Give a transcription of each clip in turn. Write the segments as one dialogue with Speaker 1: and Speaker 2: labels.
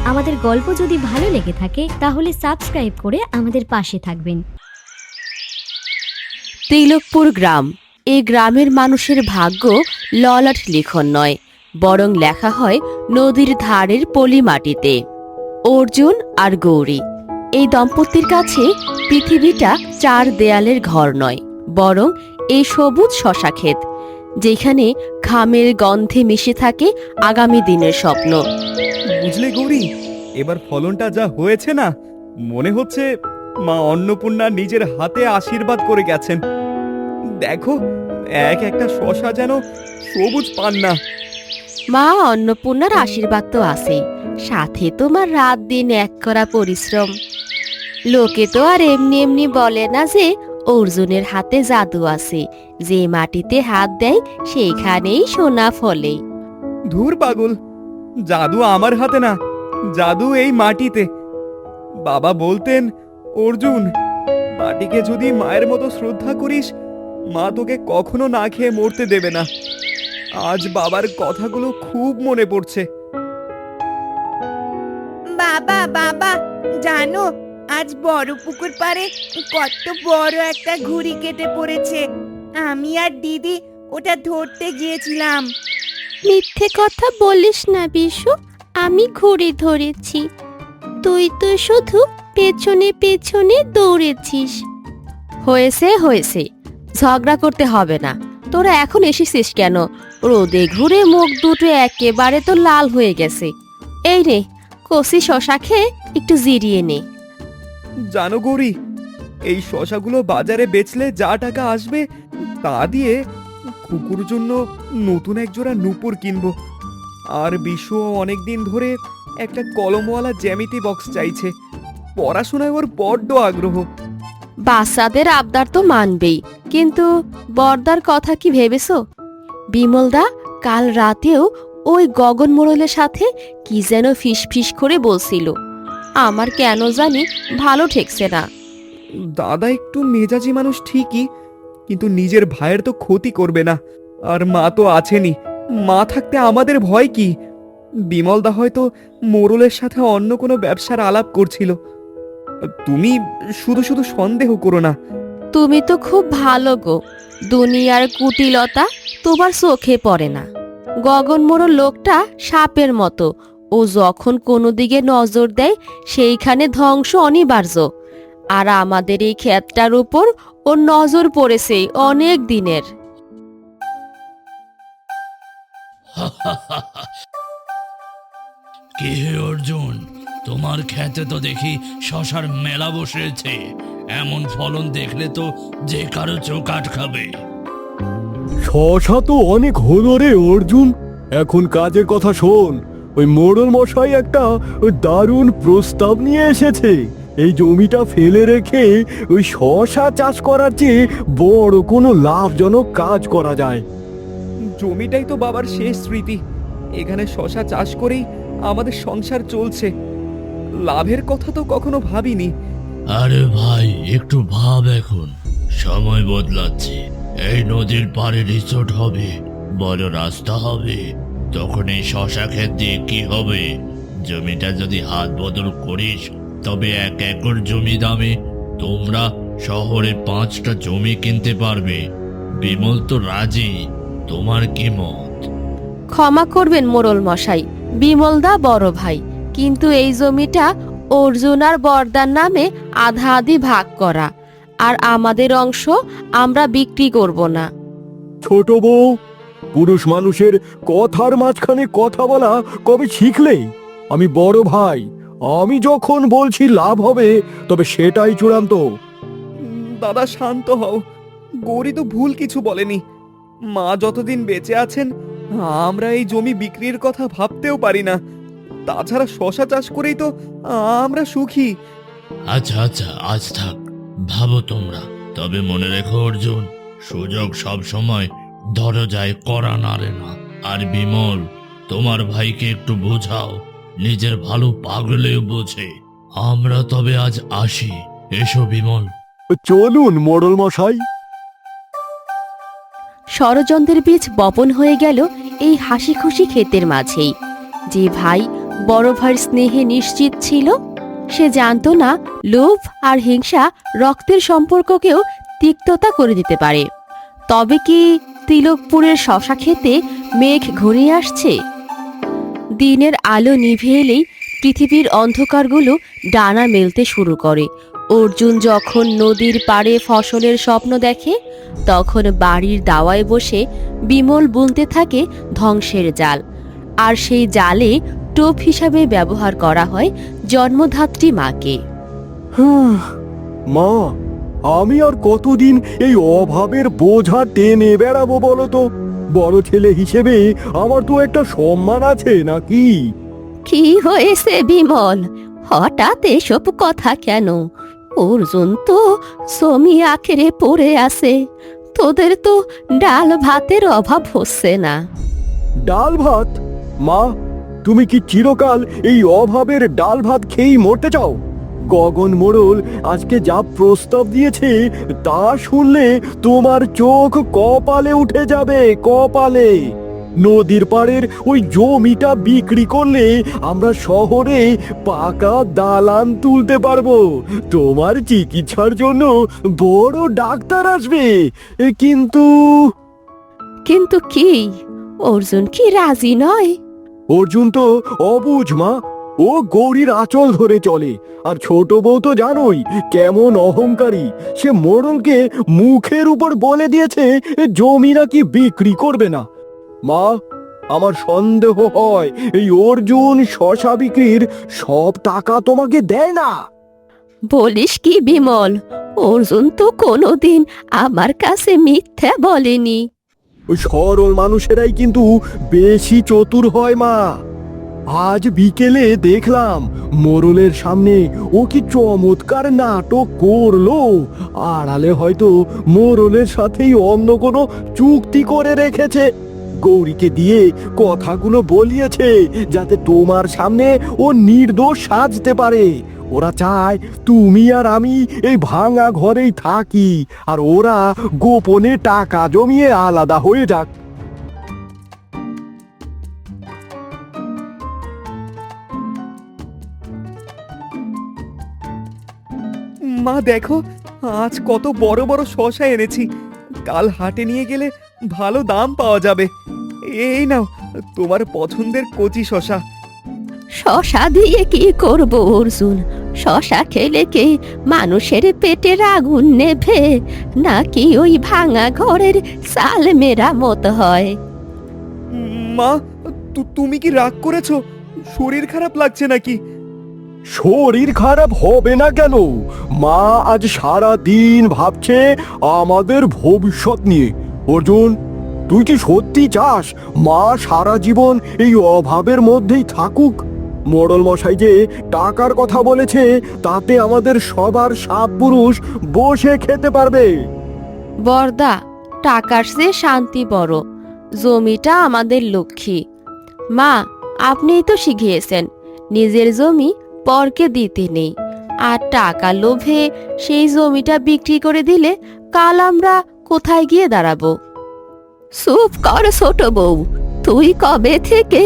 Speaker 1: আমাদের গল্প যদি ভালো লেগে থাকে তাহলে সাবস্ক্রাইব করে আমাদের পাশে থাকবেন।
Speaker 2: তিলকপুর গ্রাম। এই গ্রামের মানুষের ভাগ্য ললাট লিখন নয়, বরং লেখা হয় নদীর ধারের পলি মাটিতে। অর্জুন আর গৌরী এই দম্পতির কাছে পৃথিবীটা চার দেয়ালের ঘর নয়, বরং এই সবুজ শশা ক্ষেত, যেখানে ঘামের গন্ধে মিশে থাকে আগামী দিনের স্বপ্ন।
Speaker 3: বুঝলে গৌরী, এবার ফলনটা যা হয়েছে না, মনে হচ্ছে মা অন্নপূর্ণা নিজের হাতে আশীর্বাদ করে গেছেন। দেখো, এক একটা শশা যেন সবুজ পান্না।
Speaker 2: মা অন্নপূর্ণার আশীর্বাদ তো আছেই, সাথে তোমার রাত দিন এক করা পরিশ্রম। লোকে তো আর এমনি এমনি বলে না যে অর্জুনের হাতে জাদু আছে, যে মাটিতে হাত দেয় সেইখানেই সোনা ফলে।
Speaker 3: ধুর পাগল, জাদু আমার হাতে না, জাদু এই মাটিতে। বাবা বলতেন, অর্জুন, মাটিকে যদি মায়ের মতো শ্রদ্ধা করিস, মা তোকে কখনো না খেয়ে মরতে দেবে না। আজ বাবার কথাগুলো খুব মনে পড়ছে।
Speaker 4: বাবা বাবা, জানো আজ বড় পুকুর পাড়ে কত বড় একটা ঘুড়ি কেটে পড়েছে। আমি আর দিদি ওটা ধরতে গিয়েছিলাম।
Speaker 2: মিথ্যে কথা বলিস না বিশু, আমি ঘুড়ি ধরেছি, তুই তো শুধু পেছনে পেছনে দৌড়েছিস। হয়েছে হয়েছে, ঝগড়া করতে হবে না। তোরা এখন এসেছিস কেন? রোদে ঘুরে মুখ দুটো একেবারে তো লাল হয়ে গেছে। এই রে, কষি শশা খেয়ে একটু জিরিয়ে নে।
Speaker 3: জানো গৌরী, এই শশাগুলো বাজারে বেচলে যা টাকা আসবে তা দিয়ে কুকুর জন্য নতুন এক জোড়া নূপুর কিনবো। আর বিশ্ব অনেকদিন ধরে একটা কলমওয়ালা জ্যামিতি বক্স চাইছে। পড়াশোনায় ওর বড্ড আগ্রহ।
Speaker 2: বাচ্চাদের আবদার তো মানবেই, কিন্তু বর্দার কথা কি ভেবেছো? বিমলদা কাল রাতেও ওই গগন মোড়লের সাথে কি যেন ফিস করে বলছিল। আমার কেন জানি ভালো ঠেকছে না।
Speaker 3: দাদা একটু মেজাজি মানুষ ঠিকই, কিন্তু নিজের ভাইয়ের তো ক্ষতি করবে না। আর মা তো আছেনই, মা থাকতে আমাদের ভয় কি? বিমলদা হয়তো মোড়লের সাথে অন্য কোনো ব্যবসার আলাপ করছিল। তুমি শুধু শুধু সন্দেহ করো না।
Speaker 2: তুমি তো খুব ভালো গো, দুনিয়ার কুটিলতা তোমার চোখে পড়ে না। গগন মোড়ল লোকটা সাপের মতো, ও যখন কোনো দিকে নজর দেয় সেইখানে ধ্বংস অনিবার্য। আর আমাদের এই ক্ষেতটার উপর ওর নজর পড়েছে অনেক দিনের।
Speaker 5: কি হে অর্জুন, তোমার ক্ষেতে তো দেখি শশার মেলা বসেছে। এমন ফলন দেখলে তো যে কারো চোখ আটকাবে।
Speaker 6: শশা তো অনেক হলো রে অর্জুন, এখন কাজের কথা শোন। ওই মোড়ল মশাই একটা দারুণ প্রস্তাব নিয়ে এসেছে। এই জমিটা ফেলে রেখে ওই শশা চাষ করার চেয়ে বড় কোনো লাভজনক কাজ করা যায়।
Speaker 3: জমিটাই তো বাবার শেষ স্মৃতি। এখানে শশা চাষ করেই আমাদের সংসার চলছে। লাভের কথা তো কখনো ভাবিনি।
Speaker 5: আরে ভাই, একটু ভাব, এখন সময় বদলাচ্ছে। এই নদীর পাড়ে রিসোর্ট হবে, বড় রাস্তা হবে, তখন এই শশা ক্ষেত দিয়ে কি হবে? জমিটা যদি হাত বদল করিস, তবে 1 একর জমি দামে তোমরা শহরে 5টা জমি কিনতে পারবে। বিমল তো রাজি, তোমার কি মত?
Speaker 2: ক্ষমা করবেন মোড়ল মশাই, বিমলদা বড় ভাই, কিন্তু এই জমিটা অর্জুন আর বর্দার নামে আধা আধি ভাগ করা, আর আমাদের অংশ আমরা বিক্রি করব না।
Speaker 6: ছোট বউ, পুরুষ মানুষের কথার মাঝখানে কথা বলা কবে শিখলে? আমি বড় ভাই, আমি যখন বলছি লাভ হবে তবে সেটাই চূড়ান্ত।
Speaker 3: দাদা শান্ত হও, গৌরী তো ভুল কিছু বলেনি। মা যতদিন বেঁচে আছেন আমরা এই জমি বিক্রির কথা ভাবতেও পারি না। তাছাড়া শশা চাষ করেই তো আমরা সুখী।
Speaker 5: আচ্ছা আচ্ছা, আজ থাক, ভাবো তোমরা। তবে মনে রেখো অর্জুন, সুযোগ সব সময় দরজায় কড়া নাড়ে না। আর বিমল, তোমার ভাইকে একটু বোঝাও, নিজের ভালো পাগলেও বোঝে। আমরা তবে আজ আসি। এসো বিমল।
Speaker 6: চলুন মোড়ল মশাই।
Speaker 2: ষড়যন্ত্রের বীজ বপন হয়ে গেল এই হাসি খুশি ক্ষেতের মাঝেই। যে ভাই বড় ভাইয়ের স্নেহে নিশ্চিত ছিল। সে জানতো না লোভ আর হিংসা রক্তের সম্পর্ককেও তিক্ততা করে দিতে পারে। তবে কি তিলকপুরের শশা খেতে মেঘ ঘনিয়ে আসছে? দিনের আলো নিভে এলেই পৃথিবীর অন্ধকারগুলো ডানা মেলতে শুরু করে। অর্জুন যখন নদীর পাড়ে ফসলের স্বপ্ন দেখে, তখন বাড়ির দাওয়ায় বসে বিমল বুনতে থাকে ধ্বংসের জাল। আর সেই জালে টোপ হিসাবে ব্যবহার করা হয় জন্মধাত্রী মাকে।
Speaker 6: মা, আমি আর কতদিন এই অভাবের বোঝা টেনে বেড়াবো বলো তো? বড় ছেলে হিসেবে আমার তো একটা সম্মান আছে নাকি?
Speaker 2: কি হয়েছে বিমল, হঠাৎ এসব কথা কেন? অর্জুন তো জমি আখেরে পড়ে আছে, তোদের তো ডাল ভাতের অভাব হচ্ছে না।
Speaker 6: ডাল ভাত? মা, তুমি কি চিরকাল এই অভাবের ডাল ভাত খেয়েই মরতে চাও? গগন মোড়ল আজকে যা প্রস্তাব দিয়েছে তা শুনলে তোমার চোখ কপালে উঠে যাবে, কপালে। নদীর পাড়ের ওই জমিটা বিক্রি করলে আমরা শহরে পাকা দালান তুলতে পারবো। তোমার চিকিৎসার জন্য বড় ডাক্তার আসবে। কিন্তু
Speaker 2: কিন্তু কি, অর্জুন কি রাজি নয়?
Speaker 6: অর্জুন তো অবুঝ মা, ও গৌরীর আঁচল ধরে চলে। আর ছোট বউ তো জানোই কেমন অহংকারী। সে মোড়লকে মুখের উপর বলে দিয়েছে জমি নাকি বিক্রি করবে না। মা, আমার সন্দেহ হয় এই অর্জুন শশা বিক্রির সব টাকা তোমাকে দেয় না।
Speaker 2: বলিস কি বিমল, অর্জুন তো কোনোদিন আমার কাছে মিথ্যা বলেনি।
Speaker 6: ওই সরল মানুষেরাই কিন্তু বেশি চতুর হয় মা। আজ বিকেলে দেখলাম মোড়লের সামনে ও কি চমৎকার নাটক করলো। আড়ালে হয়তো মোড়লের সাথেই অন্য কোনো চুক্তি করে রেখেছে। গৌরীকে দিয়ে কথাগুলো বলিয়েছে যাতে তোমার সামনে ও নির্দোষ সাজতে পারে। ওরা চায় তুমি আর আমি এই ভাঙা ঘরেই থাকি, আর ওরা গোপনে টাকা জমিয়ে আলাদা হয়ে যাক।
Speaker 3: মা দেখো, আজ কত বড় বড় শসা এনেছি। কাল হাটে নিয়ে গেলে ভালো দাম পাওয়া যাবে। এই নাও তোমার পছন্দের কচি শসা।
Speaker 2: শশা দিয়ে কি করব অর্জুন? শশা খেলে কি মানুষের পেটের আগুন নেভে, নাকি ওই ভাঙা ঘরের চাল মেরামত হয়?
Speaker 3: মা, তুমি কি রাগ করেছো? শরীর খারাপ লাগছে নাকি?
Speaker 6: শরীর খারাপ হবে না কেন? মা আজ সারা দিন ভাবছে আমাদের ভবিষ্যৎ নিয়ে। অর্জুন, তুই কি সত্যি চাস মা সারা জীবন এই অভাবের মধ্যেই থাকুক? মোড়ল মশাই যে টাকার কথা বলেছে, তাতে আমাদের সবার সাত পুরুষ বসে খেতে পারবে।
Speaker 2: বর্দা, টাকার চেয়ে শান্তি বড়। জমিটা আমাদের লক্ষ্মী। মা, আপনিই তো শিখিয়েছেন নিজের জমি পরকে দিতে নেই। আর টাকা লোভে সেই জমিটা বিক্রি করে দিলে কাল আমরা কোথায় গিয়ে দাঁড়াবো? চুপ কর ছোট বউ, তুই কবে থেকে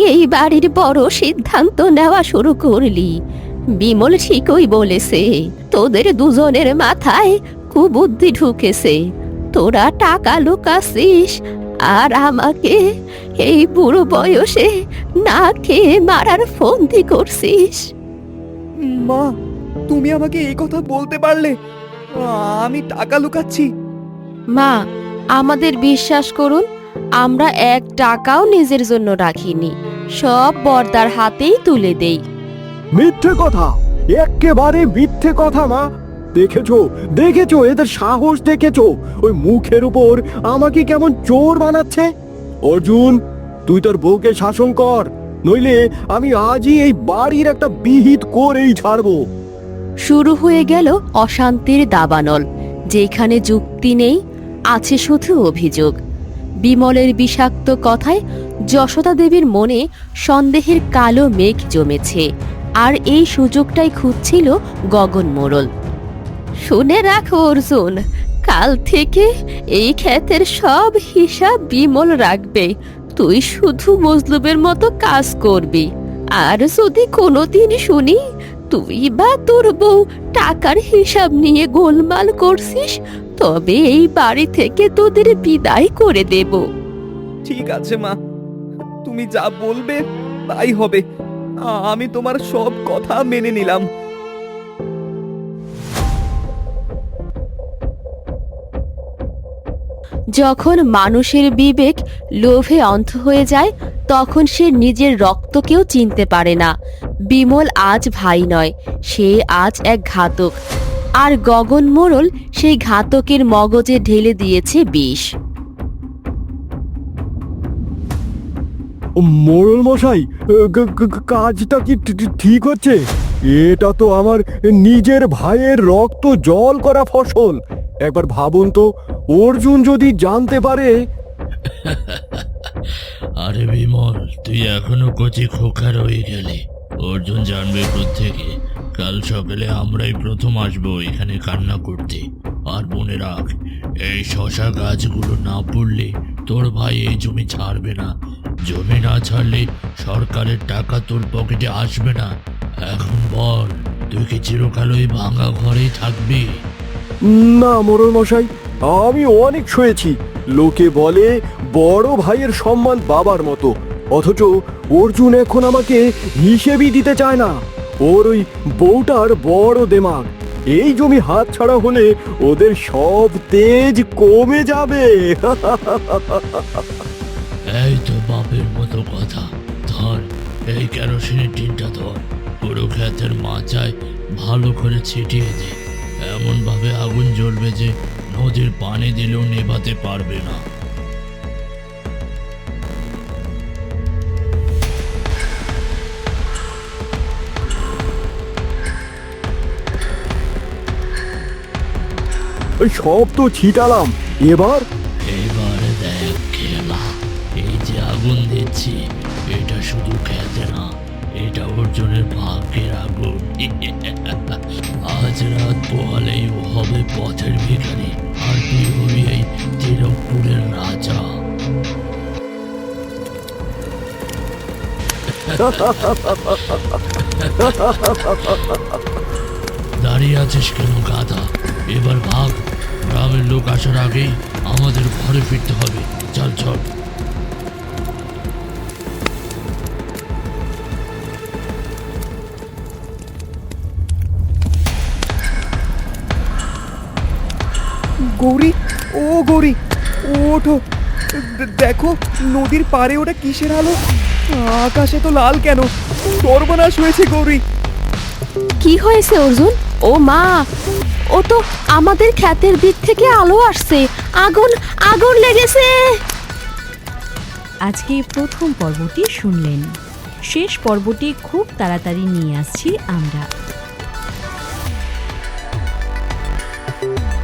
Speaker 2: এই বাড়ির বড় সিদ্ধান্ত নেওয়া শুরু করলি? বিমল ঠিকই বলেছে, তোদের দুজনের মাথায় কুবুদ্ধি ঢুকেছে। তোরা টাকা লুকাছিস আর আমাকে এই বুড়ো বয়সে না খেয়ে মারার ফন্দি করছিস।
Speaker 3: মা, তুমি আমাকে এই কথা বলতে পারলে? আমি টাকা লুকাচ্ছি?
Speaker 2: মা, আমাদের বিশ্বাস করুন, আমরা এক টাকাও নিজের জন্য রাখিনি, সব বর্দার হাতেই তুলে দেই।
Speaker 6: মিথ্যে কথা, একেবারে মিথ্যে কথা মা। দেখেছো দেখেছো এদের সাহস দেখেছো? ওই মুখের উপর আমাকে কেমন চোর বানাচ্ছে। অর্জুন, তুই তোর বউকে শাসন কর, নইলে আমি আজই এই বাড়ির একটা বিহিত করেই ছাড়বো।
Speaker 2: শুরু হয়ে গেল অশান্তির দাবানল। যেখানে যুক্তি নেই, আছে শুধু অভিযোগ। বিমলের বিষাক্ত কথায় যশোদা দেবীর মনে সন্দেহের কালো মেঘ জমেছে, আর এই সুযোগটাই খুঁজছিল গগন মোড়ল। শুনে রাখো অর্জুন, কাল থেকে এই ক্ষেতের সব হিসাব বিমল রাখবে। তুই শুধু মজলুবের মতো কাজ করবি, আর যদি কোনোদিন শুনি তুই বা তোর বউ টাকার হিসাব নিয়ে গোলমাল করছিস, তবে এই বাড়ি থেকে তোদের বিদায় করে দেব।
Speaker 3: ঠিক আছে মা, তুমি যা বলবে তাই হবে। আমি তোমার সব কথা মেনে নিলাম।
Speaker 2: যখন মানুষের বিবেক লোভে অন্ধ হয়ে যায়, তখন সে নিজের রক্তকেও চিনতে পারে না। বিমল আজ ভাই নয়, সে আজ এক ঘাতক। আর গগন মোড়ল সেই ঘাতকের মগজে ঢেলে দিয়েছে বিষ।
Speaker 6: মোড়ল মশাই, কাজটা কি ঠিক হচ্ছে? এটা তো আমার নিজের ভাইয়ের রক্ত জল করা ফসল। একবার ভাবুন তো, অর্জুন যদি জানতে পারে।
Speaker 5: আরে বিমল, তুই এখনো কচি খোকা রয়ে গেলি। অর্জুন জানবে প্রত্যেকে। কাল সকালে আমরাই প্রথম আসবো এখানে কান্না করতে। আর মনে রাখ, এই শশা গাছগুলো না পড়লে তোর ভাই এই জমি ছাড়বে না। জমি না ছাড়লে সরকারের টাকা তোর পকেটে আসবে না। এখন বল, তুই কি চিরকাল ওই ভাঙা ঘরেই থাকবি?
Speaker 6: না মোড়ল মশাই, আমি অনেক শুয়েছি। লোকে বলে বড় ভাইয়ের সম্মান বাবার মতো, অথচ অর্জুন এখন আমাকে হিসেবই দিতে চায় না। ওর ওই বউটার বড় দেমাগ। এই জমি হাত ছাড়া হলে ওদের সব তেজ কমে যাবে।
Speaker 5: এই তো বাপের মতো কথা। ধর, এই কেরোসিনের টিনটা ধর, পুরো ক্ষেতের মাচায় ভালো করে ছিটিয়ে দে। এমন ভাবে আগুন জ্বলবে যে নদীর পানি দিলেও নেভাতে পারবে না।
Speaker 6: ওই সব তো ছিটালাম, এবার
Speaker 5: এইবারে দেখ খেলা। এই যে আগুন দিচ্ছি, এটা শুধু খেতে না, এটা অর্জুনের ভাগ্যের আগুন। আজ রাত পোহালেই ও হবে পথের ভিখারি, আর তুই হবি এই তিরকপুরের রাজা। দাঁড়িয়ে আছিস কেন গাধা? এবার ভাগ। গ্রামের লোক আসার আগেই আমাদের ঘরে ফিরতে হবে। চল চল।
Speaker 3: গৌরী, ও গৌরী, ওঠো। দেখো নদীর পাড়ে ওটা কিসের আলো? আকাশে তো লাল কেন? সর্বনাশ হয়েছে গৌরী।
Speaker 2: কি হয়েছে অর্জুন? ও মা, ও তো আমাদের ক্ষেতের দিক থেকে আলো আসছে। আগুন, আগুন লেগেছে।
Speaker 1: আজকে প্রথম পর্বটি শুনলেন। শেষ পর্বটি খুব তাড়াতাড়ি নিয়ে আসছি আমরা।